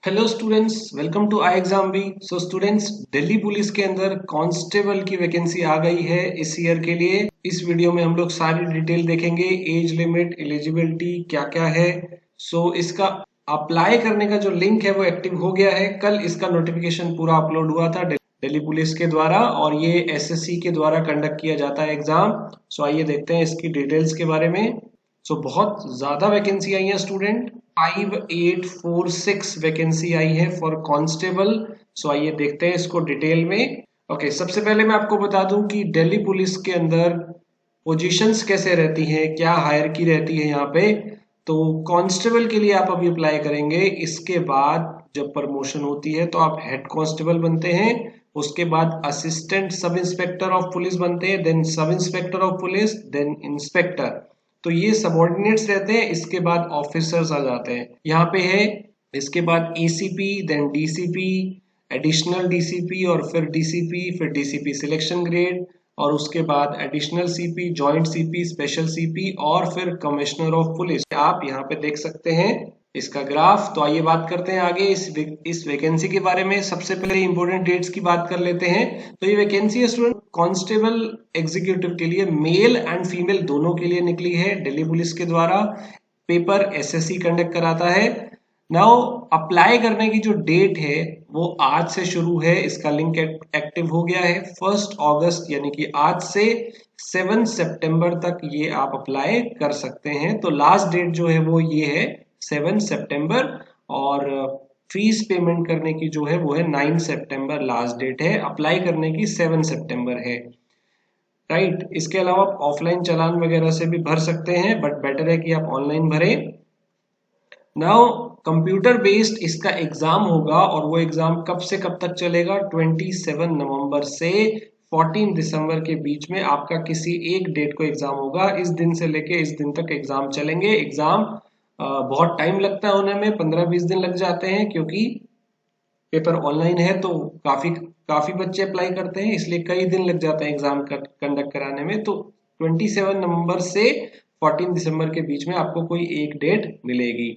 Hello students, welcome to I exam B. So students, Delhi police के अंदर constable की vacancy आ गई है इस ईयर के लिए। इस वीडियो में हम लोग सारी डिटेल देखेंगे, एज लिमिट, एलिजिबिलिटी क्या क्या है। इसका अप्लाई करने का जो लिंक है वो एक्टिव हो गया है। कल इसका नोटिफिकेशन पूरा अपलोड हुआ था दिल्ली पुलिस के द्वारा, और ये एसएससी के द्वारा कंडक्ट किया जाता है एग्जाम। आइए देखते हैं इसकी डिटेल्स के बारे में। बहुत ज्यादा वैकेंसी आई है स्टूडेंट, 5846 वैकेंसी आई है फॉर कांस्टेबल। आइए देखते हैं इसको डिटेल में। ओके, सबसे पहले मैं आपको बता दूं कि दिल्ली पुलिस के अंदर पोजीशंस कैसे रहती हैं, क्या हायरकी रहती है यहाँ पे। तो कांस्टेबल के लिए आप अभी अप्लाई करेंगे, इसके बाद जब प्रमोशन होती है तो आप हेड कांस्टेबल बनते हैं। उसके बाद assistant sub inspector of police बनते हैं, then sub inspector of police, then inspector. तो ये सबॉर्डिनेट्स रहते हैं। इसके बाद ऑफिसर्स आ जाते हैं, यहाँ पे है। इसके बाद ACP, then DCP, additional DCP, और फिर डीसीपी, फिर डीसीपी सिलेक्शन ग्रेड, और उसके बाद additional CP, joint CP, special CP, और फिर कमिश्नर ऑफ पुलिस। आप यहाँ पे देख सकते हैं इसका ग्राफ। तो आइए बात करते हैं आगे इस वैकेंसी के बारे में। सबसे पहले इंपॉर्टेंट डेट्स की बात कर लेते हैं। तो ये वैकेंसी है स्टूडेंट कांस्टेबल एग्जीक्यूटिव के लिए, मेल एंड फीमेल दोनों के लिए निकली है दिल्ली पुलिस के द्वारा। पेपर एसएससी कंडक्ट कराता है। नाउ अप्लाई करने की जो डेट है वो आज से शुरू है। इसका लिंक एक्टिव हो गया है 1 अगस्त, यानी कि आज से 7 सितंबर तक ये आप अप्लाई कर सकते हैं। तो लास्ट डेट जो है वो ये है 7 सितंबर, और फीस पेमेंट करने की जो है वो है 9 सितंबर। लास्ट डेट है अप्लाई करने की 7 सितंबर है, राइट। इसके अलावा आप ऑफलाइन चालान वगैरह से भी भर सकते हैं, बट बेटर है कि आप ऑनलाइन भरें। नाउ कंप्यूटर बेस्ड इसका एग्जाम होगा, और वो एग्जाम कब से कब तक चलेगा? 27 नवंबर से 14 दिसंबर के बीच में आपका किसी एक डेट को एग्जाम होगा। इस दिन से लेके इस दिन तक एग्जाम चलेंगे। एग्जाम बहुत टाइम लगता है होने में, 15-20 दिन लग जाते हैं, क्योंकि पेपर ऑनलाइन है तो काफी काफी बच्चे अप्लाई करते हैं, इसलिए कई दिन लग जाते हैं एग्जाम कंडक्ट कराने में। तो 27 नवंबर से 14 दिसंबर के बीच में आपको कोई एक डेट मिलेगी।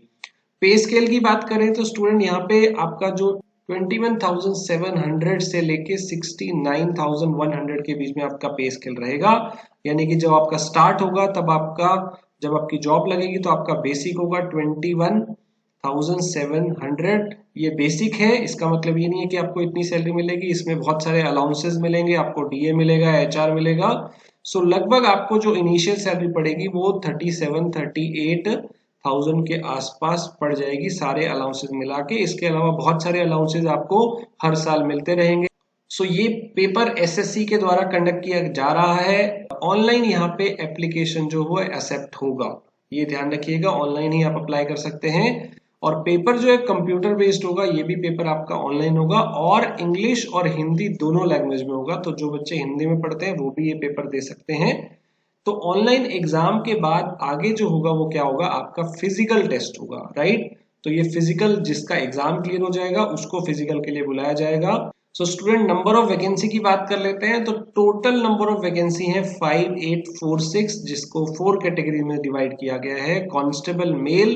पे स्केल की बात करें तो स्टूडेंट यहाँ पे आपका जो 21,700 से लेके 69,100 के बीच में आपका पे स्केल रहेगा। यानी कि जब आपका स्टार्ट होगा तब जब आपकी जॉब लगेगी तो आपका बेसिक होगा 21,700। ये बेसिक है, इसका मतलब ये नहीं है कि आपको इतनी सैलरी मिलेगी। इसमें बहुत सारे अलाउंसेस मिलेंगे, आपको डीए मिलेगा, एचआर मिलेगा। लगभग आपको जो इनिशियल सैलरी पड़ेगी वो 37-38,000 के आसपास पड़ जाएगी, सारे अलाउंसेस मिला के। इसके अलावा बहुत सारे अलाउंसेस आपको हर साल मिलते रहेंगे। ये पेपर एसएससी के द्वारा कंडक्ट किया जा रहा है। ऑनलाइन यहाँ पे एप्लीकेशन जो हो एक्सेप्ट होगा, ये ध्यान रखिएगा। ऑनलाइन ही आप अप्लाई कर सकते हैं, और पेपर जो है कंप्यूटर बेस्ड होगा। ये भी पेपर आपका ऑनलाइन होगा, और इंग्लिश और हिंदी दोनों लैंग्वेज में होगा। तो जो बच्चे हिंदी में पढ़ते हैं वो भी ये पेपर दे सकते हैं। तो ऑनलाइन एग्जाम के बाद आगे जो होगा वो क्या होगा? आपका फिजिकल टेस्ट होगा, राइट। तो ये फिजिकल, जिसका एग्जाम क्लियर हो जाएगा उसको फिजिकल के लिए बुलाया जाएगा। स्टूडेंट, नंबर ऑफ वैकेंसी की बात कर लेते हैं। तो टोटल नंबर ऑफ वैकेंसी है 5846, जिसको 4 कैटेगरी में डिवाइड किया गया है। Constable male,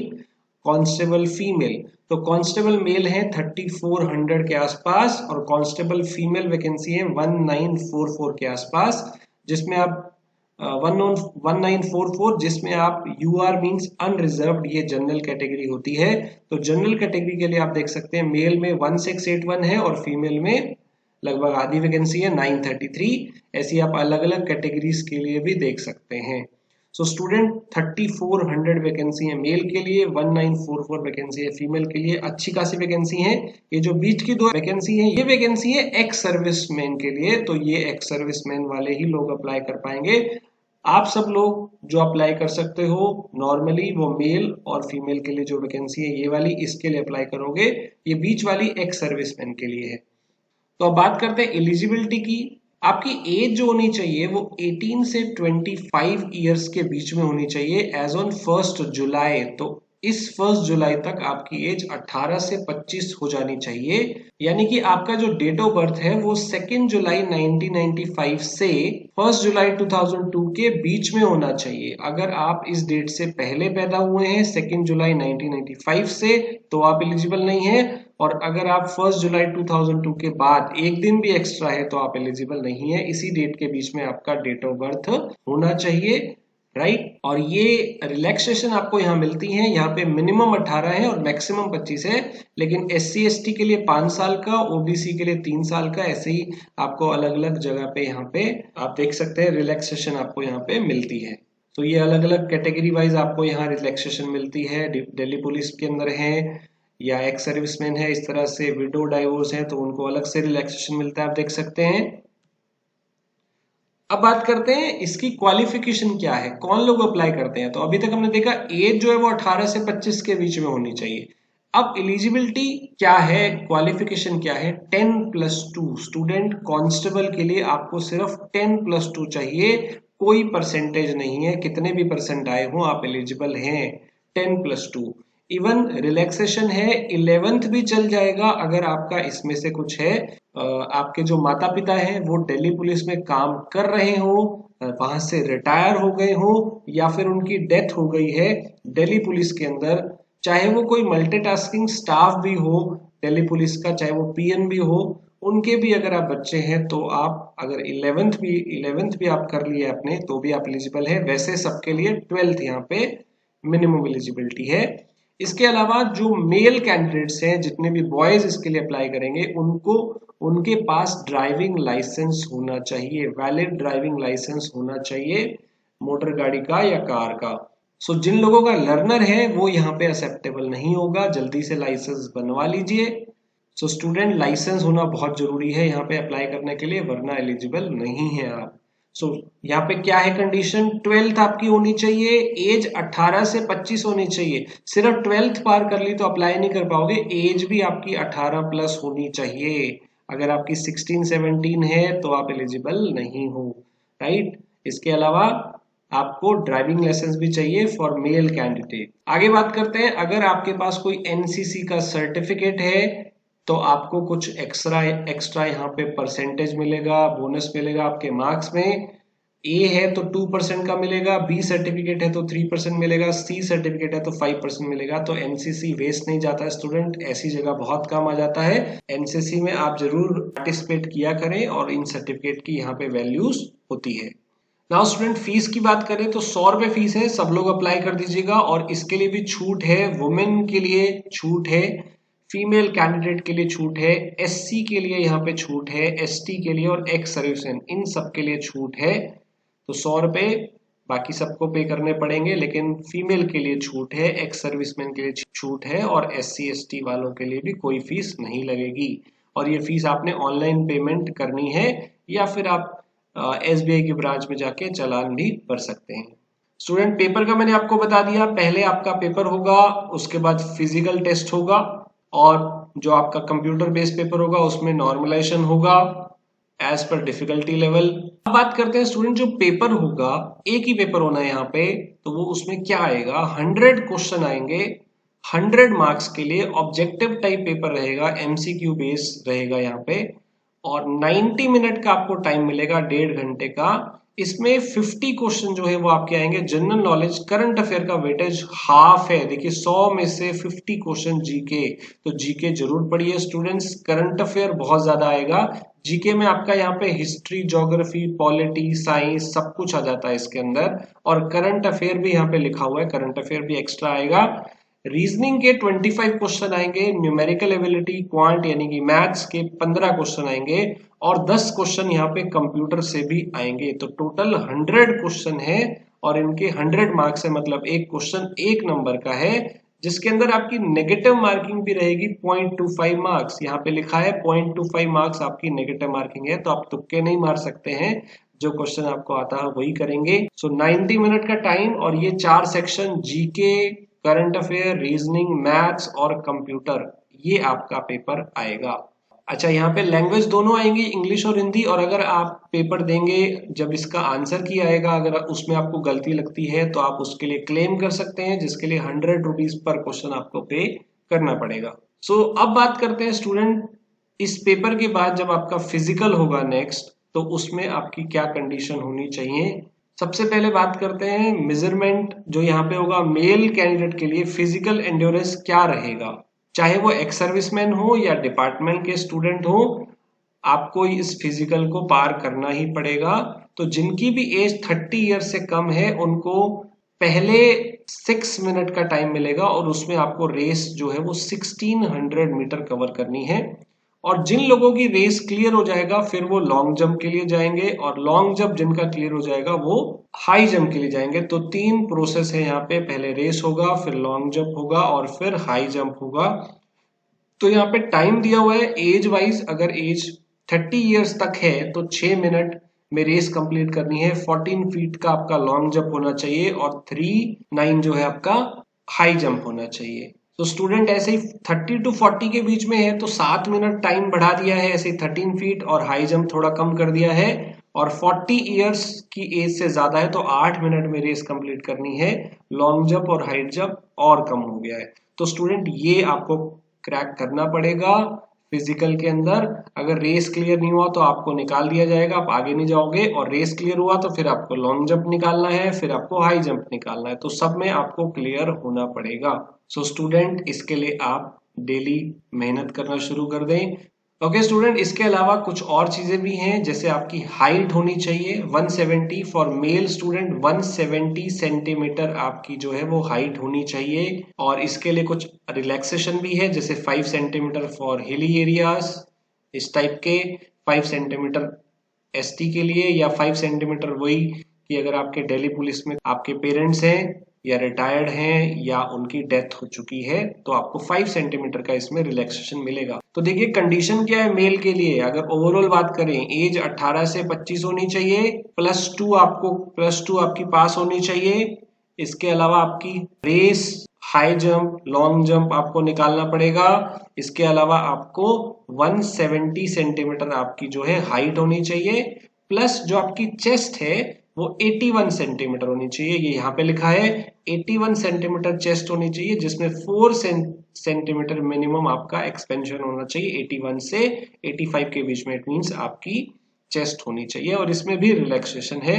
constable female. तो कांस्टेबल मेल है 3400 के आसपास, और कांस्टेबल फीमेल वैकेंसी है 1944 के आसपास, जिसमें आप 1944, जिसमें आप यूआर मींस अनरिजर्व्ड, ये जनरल कैटेगरी होती है। तो जनरल कैटेगरी के लिए आप देख सकते हैं मेल में 1681 है, और फीमेल में लगभग आधी वैकेंसी है 933। ऐसी आप अलग अलग कैटेगरीज के लिए भी देख सकते हैं। स्टूडेंट, 3400 वैकेंसी है मेल के लिए, 1944 वैकेंसी है फीमेल के लिए। अच्छी खासी वैकेंसी है। ये जो बीच की 2 वैकेंसी है, ये वैकेंसी है एक्स सर्विसमैन के लिए। तो ये एक्स सर्विसमैन वाले ही लोग अप्लाई कर पाएंगे। आप सब लोग जो अप्लाई कर सकते हो नॉर्मली, वो मेल और फीमेल के लिए जो वैकेंसी है ये वाली, इसके लिए अप्लाई करोगे। ये बीच वाली एक्स सर्विसमैन के लिए है। तो अब बात करते हैं एलिजिबिलिटी की। आपकी एज जो होनी चाहिए वो 18 से 25 ईयर्स के बीच में होनी चाहिए एज ऑन 1 जुलाई। तो इस 1 जुलाई तक आपकी एज 18 से 25 हो जानी चाहिए। यानी कि आपका जो डेट ऑफ बर्थ है वो 2 जुलाई 1995 से 1 जुलाई 2002 के बीच में होना चाहिए। अगर आप इस डेट से पहले पैदा हुए हैं 2 जुलाई 1995 से तो आप एलिजिबल नहीं है, और अगर आप 1 जुलाई 2002 के बाद एक दिन भी एक्स्ट्रा है तो आप एलिजिबल नहीं है। इसी डेट के बीच में आपका डेट ऑफ बर्थ होना चाहिए, राइट। और ये रिलैक्सेशन आपको यहाँ मिलती है, यहाँ पे मिनिमम 18 है और मैक्सिमम 25 है, लेकिन SC ST के लिए 5 साल का, OBC के लिए 3 साल का, ऐसे ही आपको अलग अलग जगह पे यहाँ पे आप देख सकते हैं रिलैक्सेशन आपको यहाँ पे मिलती है। तो ये अलग अलग कैटेगरी वाइज आपको यहाँ रिलैक्सेशन मिलती है। दिल्ली पुलिस के अंदर है या एक्स सर्विसमैन है, इस तरह से विडो डाइवोर्स है तो उनको अलग से रिलैक्सेशन मिलता है, आप देख सकते हैं। अब बात करते हैं इसकी क्वालिफिकेशन क्या है, कौन लोग अप्लाई करते हैं। तो अभी तक हमने देखा एज जो है वो 18 से 25 के बीच में होनी चाहिए। अब एलिजिबिलिटी क्या है, क्वालिफिकेशन क्या है, 10+2 स्टूडेंट कांस्टेबल के लिए आपको सिर्फ 10+2 चाहिए, कोई परसेंटेज नहीं है, कितने भी परसेंट आए हो आप एलिजिबल हैं, 10+2। इवन रिलैक्सेशन है 11th भी चल जाएगा अगर आपका इसमें से कुछ है, आपके जो माता पिता हैं वो दिल्ली पुलिस में काम कर रहे हो, वहां से रिटायर हो गए हो, या फिर उनकी डेथ हो गई है दिल्ली पुलिस के अंदर, चाहे वो कोई मल्टीटास्किंग स्टाफ भी हो दिल्ली पुलिस का, चाहे वो PN भी हो, उनके भी अगर आप बच्चे हैं तो आप अगर 11th भी आप कर लिए अपने तो भी आप एलिजिबल है। वैसे सबके लिए 12th यहाँ पे मिनिमम एलिजिबिलिटी है। इसके अलावा जो मेल कैंडिडेट्स हैं, जितने भी बॉयज इसके लिए अप्लाई करेंगे, उनको उनके पास ड्राइविंग लाइसेंस होना चाहिए, वैलिड ड्राइविंग लाइसेंस होना चाहिए मोटर गाड़ी का या कार का। सो जिन लोगों का लर्नर है वो यहाँ पे एक्सेप्टेबल नहीं होगा, जल्दी से लाइसेंस बनवा लीजिए। सो स्टूडेंट लाइसेंस होना बहुत जरूरी है यहाँ पे अप्लाई करने के लिए, वरना एलिजिबल नहीं है आप। सो यहाँ पे क्या है कंडीशन, 12th आपकी होनी चाहिए, एज 18 से 25 होनी चाहिए। सिर्फ 12th पार कर ली तो अप्लाई नहीं कर पाओगे, एज भी आपकी 18+ होनी चाहिए। अगर आपकी 16-17 है तो आप एलिजिबल नहीं हो, राइट। इसके अलावा आपको ड्राइविंग लाइसेंस भी चाहिए फॉर मेल कैंडिडेट। आगे बात करते हैं, अगर आपके पास कोई NCC का सर्टिफिकेट है तो आपको कुछ एक्स्ट्रा यहाँ पे परसेंटेज मिलेगा, बोनस मिलेगा आपके मार्क्स में। A है तो 2% का मिलेगा, B सर्टिफिकेट है तो 3% मिलेगा, C सर्टिफिकेट है तो 5% मिलेगा। तो NCC वेस्ट नहीं जाता है स्टूडेंट, ऐसी जगह बहुत काम आ जाता है। NCC में आप जरूर पार्टिसिपेट किया करें और इन सर्टिफिकेट की यहाँ पे वैल्यूज होती है। नाउ स्टूडेंट फीस की बात करें तो 100 रुपए फीस है, सब लोग अप्लाई कर दीजिएगा। और इसके लिए भी छूट है, वुमेन के लिए छूट है, फीमेल कैंडिडेट के लिए छूट है, SC के लिए यहाँ पे छूट है, ST के लिए और एक्स सर्विसमैन, इन सब के लिए छूट है। तो 100 रुपए बाकी सबको पे करने पड़ेंगे, लेकिन फीमेल के लिए छूट है, एक्स सर्विसमैन के लिए छूट है, और SC ST वालों के लिए भी कोई फीस नहीं लगेगी। और ये फीस आपने ऑनलाइन पेमेंट करनी है या फिर आप SBI की ब्रांच में जाके चालान भी भर सकते हैं। स्टूडेंट पेपर का मैंने आपको बता दिया, पहले आपका पेपर होगा, उसके बाद फिजिकल टेस्ट होगा, और जो आपका कंप्यूटर बेस्ड पेपर होगा उसमें नॉर्मलाइजेशन होगा एज पर डिफिकल्टी लेवल। अब बात करते हैं स्टूडेंट, जो पेपर होगा, एक ही पेपर होना है यहाँ पे, तो वो उसमें क्या आएगा, 100 क्वेश्चन आएंगे 100 मार्क्स के लिए, ऑब्जेक्टिव टाइप पेपर रहेगा, MCQ बेस रहेगा यहाँ पे, और 90 मिनट का आपको टाइम मिलेगा, 1.5 घंटे का। इसमें 50 क्वेश्चन जो है वो आपके आएंगे जनरल नॉलेज, करंट अफेयर का वेटेज हाफ है। देखिए 100 में से 50 क्वेश्चन जीके, तो जीके जरूर पढ़िए स्टूडेंट्स। करंट अफेयर बहुत ज्यादा आएगा जीके में, आपका यहाँ पे हिस्ट्री, ज्योग्राफी, पॉलिटी, साइंस सब कुछ आ जाता है इसके अंदर, और करंट अफेयर भी यहाँ पे लिखा हुआ है, करंट अफेयर भी एक्स्ट्रा आएगा। रीजनिंग के 25 क्वेश्चन आएंगे, न्यूमेरिकल एबिलिटी, क्वांट यानी कि मैथ्स के 15 क्वेश्चन आएंगे, और 10 क्वेश्चन यहाँ पे कंप्यूटर से भी आएंगे। तो टोटल 100 क्वेश्चन है, और इनके 100 मार्क्स है, मतलब एक क्वेश्चन 1 नंबर का है, जिसके अंदर आपकी नेगेटिव मार्किंग भी रहेगी 0.25 मार्क्स। यहाँ पे लिखा है 0.25 मार्क्स आपकी नेगेटिव मार्किंग है, तो आप तुक्के नहीं मार सकते हैं, जो क्वेश्चन आपको आता है वही करेंगे। सो 90 मिनट का टाइम, और ये 4 section, GK, current affair, reasoning, maths और कंप्यूटर, ये आपका पेपर आएगा। अच्छा, यहाँ पे लैंग्वेज दोनों आएंगी, इंग्लिश और हिंदी। और अगर आप पेपर देंगे, जब इसका आंसर की आएगा, अगर उसमें आपको गलती लगती है तो आप उसके लिए क्लेम कर सकते हैं, जिसके लिए 100 रुपीज पर क्वेश्चन आपको पे करना पड़ेगा। सो अब बात करते हैं स्टूडेंट, इस पेपर के बाद जब आपका फिजिकल होगा नेक्स्ट, तो उसमें आपकी क्या कंडीशन होनी चाहिए। सबसे पहले बात करते हैं मेजरमेंट, जो यहाँ पे होगा मेल कैंडिडेट के लिए फिजिकल एंड्योरेंस क्या रहेगा। चाहे वो एक्स सर्विसमैन हो या डिपार्टमेंट के स्टूडेंट हो, आपको इस फिजिकल को पार करना ही पड़ेगा। तो जिनकी भी एज 30 ईयर से कम है, उनको पहले 6 मिनट का टाइम मिलेगा और उसमें आपको रेस जो है वो 1600 मीटर कवर करनी है। और जिन लोगों की रेस क्लियर हो जाएगा, फिर वो लॉन्ग जंप के लिए जाएंगे, और लॉन्ग जंप जिनका क्लियर हो जाएगा वो हाई जंप के लिए जाएंगे। तो 3 प्रोसेस है यहाँ पे, पहले रेस होगा, फिर लॉन्ग जंप होगा और फिर हाई जंप होगा। तो यहाँ पे टाइम दिया हुआ है एज वाइज, अगर एज 30 ईयर्स तक है तो 6 मिनट में रेस कंप्लीट करनी है। 14 फीट का आपका लॉन्ग जंप होना चाहिए और 3-9 जो है आपका हाई जंप होना चाहिए। तो स्टूडेंट ऐसे ही 30 to 40 के बीच में है तो 7 मिनट टाइम बढ़ा दिया है, ऐसे 13 फीट, और हाई जंप थोड़ा कम कर दिया है। और 40 ईयर्स की एज से ज्यादा है तो 8 मिनट में रेस कंप्लीट करनी है। लॉन्ग जंप और हाइट जंप और कम हो गया है। तो स्टूडेंट ये आपको क्रैक करना पड़ेगा फिजिकल के अंदर। अगर रेस क्लियर नहीं हुआ तो आपको निकाल दिया जाएगा, आप आगे नहीं जाओगे। और रेस क्लियर हुआ तो फिर आपको लॉन्ग जंप निकालना है, फिर आपको हाई जंप निकालना है। तो सब में आपको क्लियर होना पड़ेगा। सो स्टूडेंट, इसके लिए आप डेली मेहनत करना शुरू कर दें। ओके स्टूडेंट, इसके अलावा कुछ और चीजें भी हैं, जैसे आपकी हाइट होनी चाहिए 170 फॉर मेल स्टूडेंट, 170 सेंटीमीटर आपकी जो है वो हाइट होनी चाहिए। और इसके लिए कुछ रिलैक्सेशन भी है, जैसे 5 सेंटीमीटर फॉर हिली एरियाज, इस टाइप के 5 सेंटीमीटर एसटी के लिए, या 5 सेंटीमीटर वही कि अगर आपके दिल्ली पुलिस में आपके पेरेंट्स हैं या रिटायर्ड हैं या उनकी डेथ हो चुकी है, तो आपको 5 सेंटीमीटर का इसमें रिलैक्सेशन मिलेगा। तो देखिए कंडीशन क्या है मेल के लिए। अगर ओवरऑल बात करें, एज 18 से 25 होनी चाहिए, +2 आपकी पास होनी चाहिए। इसके अलावा आपकी race, high jump, long jump आपको निकालना पड़ेगा। इसके अलावा आपको 170 सेंटीमीटर आपकी जो है हाइट होनी चाहिए, प्लस जो आपकी चेस्ट है वो 81 सेंटीमीटर होनी चाहिए। ये यहाँ पे लिखा है 81 सेंटीमीटर चेस्ट होनी चाहिए, जिसमें 4 सेंटीमीटर मिनिमम आपका एक्सपेंशन होना चाहिए 81 से 85 के बीच में। इट मीन्स आपकी चेस्ट होनी चाहिए, और इसमें भी रिलैक्सेशन है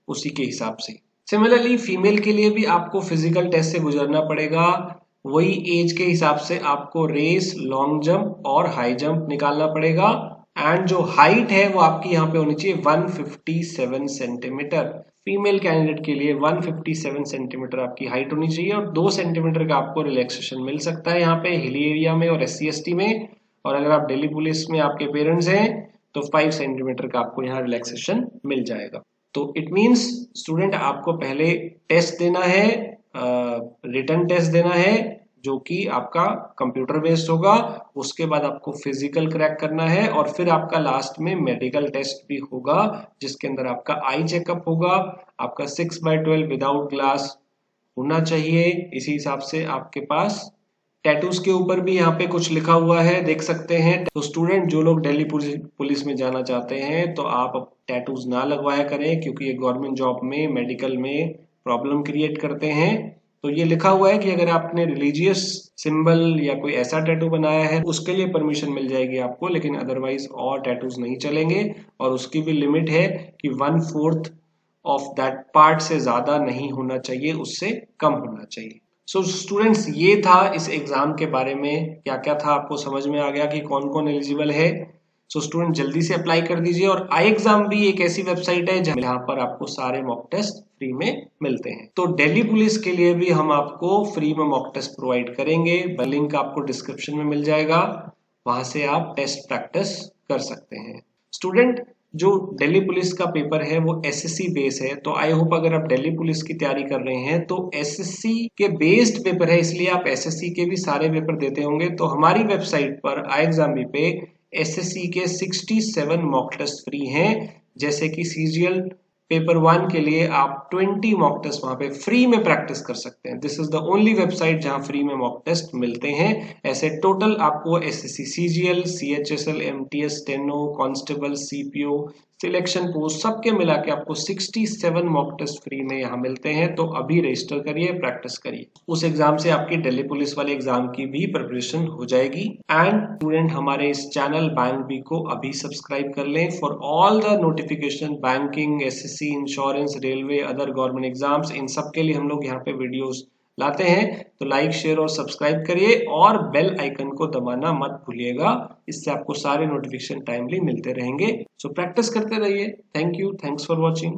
उसी के हिसाब से। सिमिलरली फीमेल के लिए भी आपको फिजिकल टेस्ट से गुजरना पड़ेगा। वही एज के हिसाब से आपको रेस, लॉन्ग जंप और हाई जंप निकालना पड़ेगा। एंड जो हाइट है वो आपकी यहाँ पे होनी चाहिए 157 सेंटीमीटर। फीमेल कैंडिडेट के लिए 157 सेंटीमीटर आपकी हाइट होनी चाहिए, और 2 सेंटीमीटर का आपको रिलैक्सेशन मिल सकता है यहाँ पे हिली एरिया में और SC/ST में। और अगर आप दिल्ली पुलिस में आपके पेरेंट्स हैं तो 5 सेंटीमीटर का आपको यहाँ रिलैक्सेशन मिल जाएगा। तो इट मीन्स स्टूडेंट, आपको पहले टेस्ट देना है, रिटन टेस्ट देना है, जो कि आपका कंप्यूटर बेस्ड होगा। उसके बाद आपको फिजिकल क्रैक करना है, और फिर आपका लास्ट में मेडिकल टेस्ट भी होगा, जिसके अंदर आपका आई चेकअप होगा। आपका 6/12 विदाउट ग्लास होना चाहिए। इसी हिसाब से आपके पास टैटूज के ऊपर भी यहाँ पे कुछ लिखा हुआ है, देख सकते हैं। तो स्टूडेंट, जो लोग दिल्ली पुलिस में जाना चाहते हैं तो आप टैटूज ना लगवाया करें, क्योंकि ये गवर्नमेंट जॉब में, मेडिकल में प्रॉब्लम क्रिएट करते हैं। तो ये लिखा हुआ है कि अगर आपने रिलीजियस सिंबल या कोई ऐसा टैटू बनाया है, उसके लिए परमिशन मिल जाएगी आपको, लेकिन अदरवाइज और टैटूज नहीं चलेंगे। और उसकी भी लिमिट है कि 1/4 ऑफ दैट पार्ट से ज्यादा नहीं होना चाहिए, उससे कम होना चाहिए। सो स्टूडेंट्स, ये था इस एग्जाम के बारे में। क्या क्या था आपको समझ में आ गया कि कौन कौन एलिजिबल है। सो स्टूडेंट, जल्दी से अप्लाई कर दीजिए। और आई एग्जाम भी एक ऐसी वेबसाइट है जहां पर आपको सारे मॉक टेस्ट फ्री में मिलते हैं। तो दिल्ली पुलिस के लिए भी हम आपको फ्री में मॉक टेस्ट प्रोवाइड करेंगे। लिंक आपको डिस्क्रिप्शन में मिल जाएगा, वहां से आप टेस्ट प्रैक्टिस कर सकते हैं। स्टूडेंट, जो दिल्ली पुलिस का पेपर है वो SSC बेस है। तो आई होप अगर आप दिल्ली पुलिस की तैयारी कर रहे हैं तो SSC के बेस्ड पेपर है, इसलिए आप SSC के भी सारे पेपर देते होंगे। तो हमारी वेबसाइट पर आई एग्जाम पे SSC के 67 मॉक टेस्ट फ्री हैं, जैसे कि CGL पेपर 1 के लिए आप 20 मॉक टेस्ट वहां पे फ्री में प्रैक्टिस कर सकते हैं। This is the only website जहां फ्री में मॉक टेस्ट मिलते हैं। ऐसे टोटल आपको SSC CGL, CHSL, MTS, steno, constable, CPO, selection post सबके मिला के आपको 67 मॉक टेस्ट फ्री में यहाँ मिलते हैं। तो अभी रजिस्टर करिए, प्रैक्टिस करिए। उस एग्जाम से आपकी दिल्ली पुलिस वाले एग्जाम की भी प्रिपरेशन हो जाएगी। एंड स्टूडेंट हमारे इस चैनल बैंक बी को अभी सब्सक्राइब कर लें for all the notification, banking, SSC, insurance, railway, other government exams, इन सब के लिए हम लोग यहाँ पे वीडियोस लाते हैं। तो लाइक, शेयर और सब्सक्राइब करिए और बेल आइकन को दबाना मत भूलिएगा। इससे आपको सारे नोटिफिकेशन टाइमली मिलते रहेंगे। सो प्रैक्टिस करते रहिए। Thank you, thanks for watching.